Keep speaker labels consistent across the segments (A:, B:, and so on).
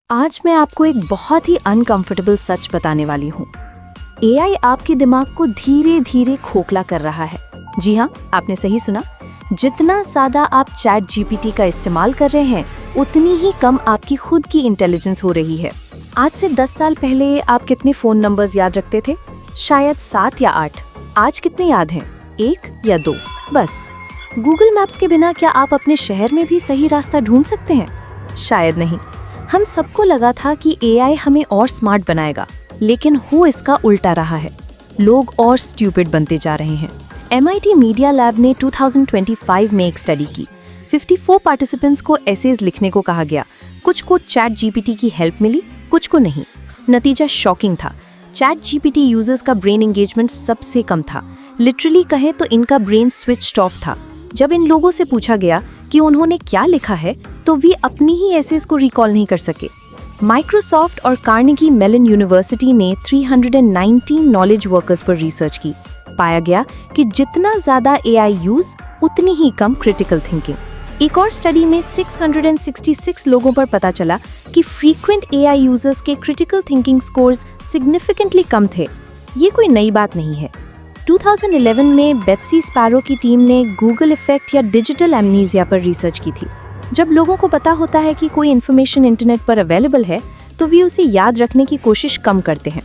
A: आज मैं आपको एक बहुत ही अनकंफर्टेबल सच बताने वाली हूँ। एआई आपके दिमाग को धीरे धीरे खोखला कर रहा है। जी हाँ, आपने सही सुना। जितना ज़्यादा आप चैट जीपीटी का इस्तेमाल कर रहे हैं, उतनी ही कम आपकी खुद की इंटेलिजेंस हो रही है। आज से 10 साल पहले आप कितने फ़ोन नंबर्स याद रखते थे? शायद 7 या 8। आज कितने याद हैं? 1 या 2 बस। गूगल मैप्स के बिना क्या आप अपने शहर में भी सही रास्ता ढूंढ सकते हैं? शायद नहीं। हम सबको लगा था कि एआई हमें और स्मार्ट बनाएगा, लेकिन हो इसका उल्टा रहा है। लोग और स्टूपिड बनते जा रहे हैं। MIT मीडिया लैब ने 2025 में एक स्टडी की। 54 पार्टिसिपेंट्स को एसेज लिखने को कहा गया। कुछ को चैट जीपीटी की हेल्प मिली, कुछ को नहीं। नतीजा शॉकिंग था। चैट जीपीटी यूजर्स का ब्रेन एंगेजमेंट सबसे कम था। लिटरली कहें तो इनका ब्रेन स्विच्ड ऑफ था। जब इन लोगों से पूछा गया कि उन्होंने क्या लिखा है, तो वे अपनी ही एसेज को रिकॉल नहीं कर सके। माइक्रोसॉफ्ट और कार्नेगी मेलन यूनिवर्सिटी ने 319 नॉलेज वर्कर्स पर रिसर्च की। पाया गया कि जितना ज़्यादा एआई यूज, उतनी ही कम क्रिटिकल थिंकिंग। एक और स्टडी में 666 लोगों पर पता चला कि फ्रीक्वेंट एआई यूजर्स के क्रिटिकल थिंकिंग स्कोर्स सिग्निफिकेंटली कम थे। ये कोई नई बात नहीं है। 2011 में बेत्सी स्पैरो की टीम ने गूगल इफेक्ट या डिजिटल एमनीजिया पर रिसर्च की थी। जब लोगों को पता होता है कि कोई इन्फॉर्मेशन इंटरनेट पर अवेलेबल है, तो वे उसे याद रखने की कोशिश कम करते हैं।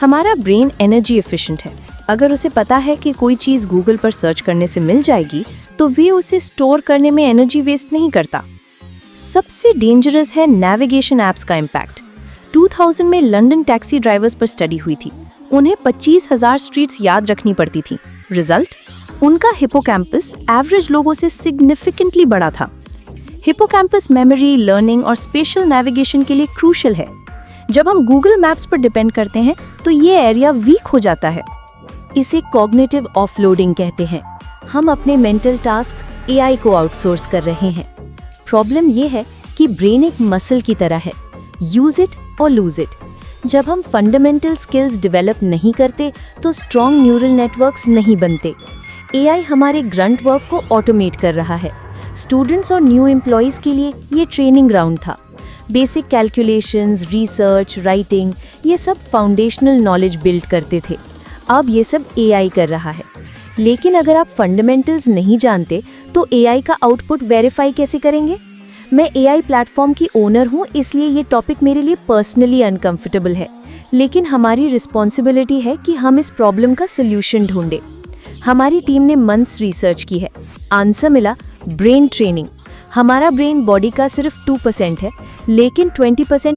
A: हमारा ब्रेन एनर्जी एफिशिएंट है। अगर उसे पता है कि कोई चीज़ गूगल पर सर्च करने से मिल जाएगी, तो वे उसे स्टोर करने में एनर्जी वेस्ट नहीं करता। सबसे डेंजरस है नेविगेशन ऐप्स का इम्पैक्ट। 2000 में लंदन टैक्सी ड्राइवर्स पर स्टडी हुई थी। उन्हें 25,000 स्ट्रीट्स याद रखनी पड़ती थी। रिजल्ट, उनका हिपोकैम्पस एवरेज लोगों से सिग्निफिकेंटली बड़ा था। हिपोकैम्पस मेमोरी, लर्निंग और स्पेशल नेविगेशन के लिए क्रूशियल है। जब हम गूगल मैप्स पर डिपेंड करते हैं, तो ये एरिया वीक हो जाता है। इसे कॉग्निटिव ऑफलोडिंग कहते हैं। हम अपने मेंटल टास्क एआई को आउटसोर्स कर रहे हैं। प्रॉब्लम ये है कि ब्रेन एक मसल की तरह है, यूज इट और लूज इट। जब हम फंडामेंटल स्किल्स डेवलप नहीं करते, तो स्ट्रॉन्ग न्यूरल नेटवर्क्स नहीं बनते। एआई हमारे ग्रंट वर्क को ऑटोमेट कर रहा है। स्टूडेंट्स और न्यू एम्प्लॉयज़ के लिए ये ट्रेनिंग ग्राउंड था। बेसिक कैलकुलेशंस, रिसर्च, राइटिंग, ये सब फाउंडेशनल नॉलेज बिल्ड करते थे। अब ये सब एआई कर रहा है। लेकिन अगर आप फंडामेंटल्स नहीं जानते, तो एआई का आउटपुट वेरीफाई कैसे करेंगे? मैं एआई प्लेटफॉर्म की ओनर हूँ, इसलिए ये टॉपिक मेरे लिए पर्सनली अनकंफर्टेबल है। लेकिन हमारी रिस्पॉन्सिबिलिटी है कि हम इस प्रॉब्लम का सोल्यूशन ढूंढें। हमारी टीम ने मंथ्स रिसर्च की है। आंसर मिला, ब्रेन ट्रेनिंग। हमारा ब्रेन बॉडी का सिर्फ 2% है, लेकिन 20%